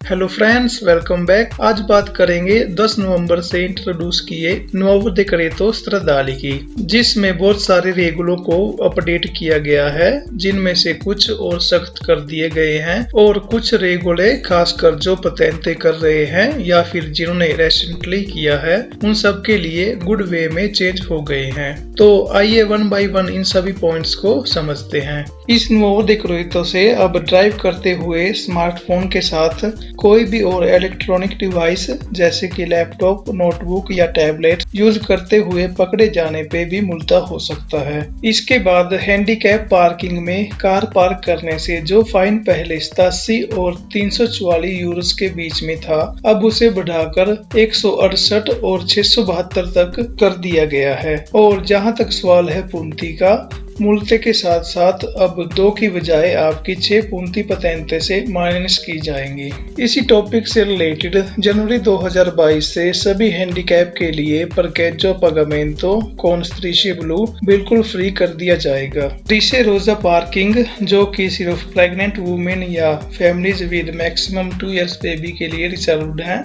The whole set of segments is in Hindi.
Hello friends, welcome back. आज बात करेंगे 10 नवंबर से इंट्रोड्यूस किए नुओवो डिक्रेतो स्ट्रादाली की, जिसमें बहुत सारे रेगुलों को अपडेट किया गया है, जिनमें से कुछ और सख्त कर दिए गए हैं और कुछ रेगुले खासकर जो पतेंते कर रहे हैं या फिर जिन्होंने रिसेंटली किया है उन सब के लिए गुड वे में चेंज हो गए हैं। तो आइए वन बाय वन इन सभी पॉइंट्स को समझते हैं। इस नुओवो डिक्रेतो से अब ड्राइव करते हुए स्मार्टफोन के साथ कोई भी और इलेक्ट्रॉनिक डिवाइस जैसे कि लैपटॉप, नोटबुक या टैबलेट यूज करते हुए पकड़े जाने पे भी मुल्ता हो सकता है। इसके बाद हैंडीकैप पार्किंग में कार पार्क करने से जो फाइन पहले 87 और 344 यूरोस के बीच में था, अब उसे बढ़ाकर 168 और 672 तक कर दिया गया है। और जहां तक सवाल है पूंती का, मुल्ते के साथ साथ अब 2 की बजाय आपकी 6 पूंती पतेंते से माइनस की जाएंगी। इसी टॉपिक से रिलेटेड जनवरी 2022 से सभी हैंडीकैप के लिए परकेजो पागामेंटो कॉन स्ट्रीशे ब्लू बिल्कुल फ्री कर दिया जाएगा। स्ट्रीशे रोजा पार्किंग, जो कि सिर्फ प्रेग्नेंट वुमेन या families with maximum 2 years baby के लिए रिजर्व्ड है।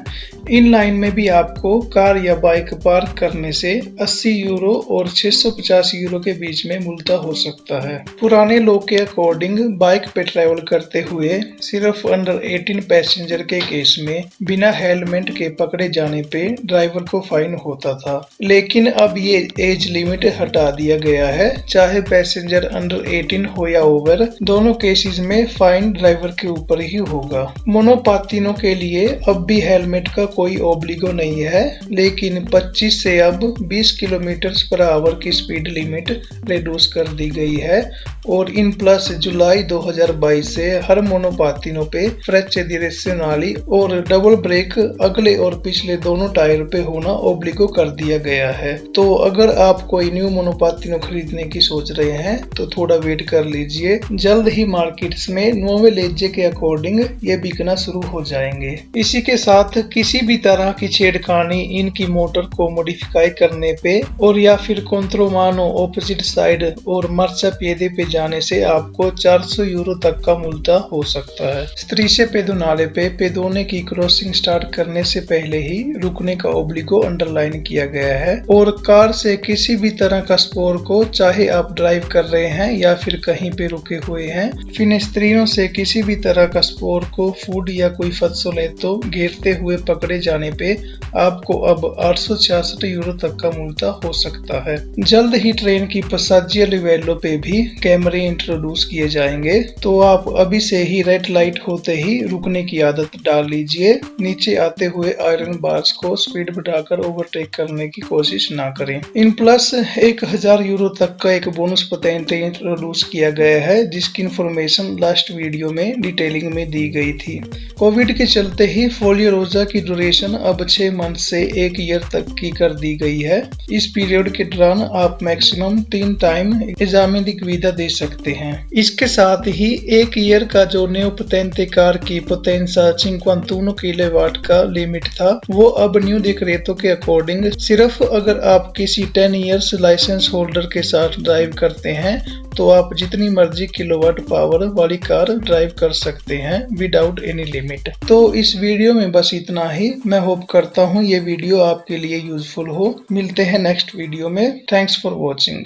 इन लाइन में भी आपको कार या बाइक पार्क करने से 80 यूरो और 650 यूरो के बीच में मुल्ता हो सकता है। पुराने लॉ के अकॉर्डिंग बाइक पे ट्रैवल करते हुए सिर्फ अंडर 18 पैसेंजर के केस में बिना हेलमेट के पकड़े जाने पे ड्राइवर को फाइन होता था, लेकिन अब ये एज लिमिट हटा दिया गया है। चाहे पैसेंजर अंडर 18 हो या ओवर, दोनों केसेस में फाइन ड्राइवर के ऊपर ही होगा। मोनोपातिनों के लिए अब भी हेलमेट का कोई ओब्लिगो नहीं है, लेकिन 25 से अब 20 किलोमीटर पर आवर की स्पीड लिमिट रिड्यूस कर दी गई है। और इन प्लस जुलाई 2022 से हर मोनोपातिनों पे फ्रेच्चे डिरेक्शनली और डबल ब्रेक अगले और पिछले दोनों टायर पे होना ओब्लिगो कर दिया गया है। तो अगर आप कोई न्यू मोनोपातिनो खरीदने की सोच रहे हैं तो थोड़ा वेट कर लीजिए, जल्द ही मार्केट्स में नुओवे लेजे के अकॉर्डिंग ये बिकना शुरू हो जाएंगे। इसी के साथ किसी भी तरह की छेड़खानी इनकी मोटर को मॉडिफाई करने पे और या फिर कॉन्ट्रोमानो ऑपोजिट साइड और मर्चा पेदे पे जाने से आपको 400 यूरो तक का मुल्ता हो सकता है। स्ट्रीशे पेदोनाले पे पेदोने की क्रॉसिंग स्टार्ट करने से पहले ही रुकने का ओब्लिगो अंडरलाइन किया गया है। और कार से किसी भी तरह का स्पोर को, चाहे आप ड्राइव कर रहे हैं या फिर कहीं पे रुके हुए हैं, फिनेस्त्रियों से किसी भी तरह का स्पोर को फूड या कोई फत्सोलेतो घेरते हुए पकड़े जाने पे आपको अब 866 यूरो तक का मुल्ता हो सकता है। जल्द ही ट्रेन की पसाजिया लिवेलो पे भी कैमरे इंट्रोड्यूस किए जाएंगे, तो आप अभी से ही रेड लाइट होते ही रुकने की आदत डाल लीजिए। नीचे आते हुए आयरन बार्स को स्पीड बढ़ाकर ओवरटेक करने की कोशिश ना करें। इन प्लस 1000 यूरो तक का एक बोनस पतेंटे इंट्रोड्यूस किया गया है, जिसकी इंफॉर्मेशन लास्ट वीडियो में डिटेलिंग में दी गई थी। कोविड के चलते ही फोलियो रोजा की ड्यूरेशन अब 6 मंथ से 1 ईयर तक की कर दी गई है। इस पीरियड के दौरान आप मैक्सिमम 3 टाइम एग्जाम वीदा दे सकते हैं। इसके साथ ही 1 ईयर का जो न्यू पतेंते कार की पोटेंसा 51 किलोवाट का लिमिट था, वो अब न्यू डिक्रेतो के अकॉर्डिंग सिर्फ अगर आप किसी 10 ईयर्स लाइसेंस होल्डर के साथ ड्राइव करते हैं तो आप जितनी मर्जी किलोवाट पावर वाली कार ड्राइव कर सकते हैं विदाउट एनी लिमिट। तो इस वीडियो में बस इतना ही। मैं होप करता हूँ ये वीडियो आपके लिए यूजफुल हो। मिलते हैं नेक्स्ट वीडियो में। Thanks for watching.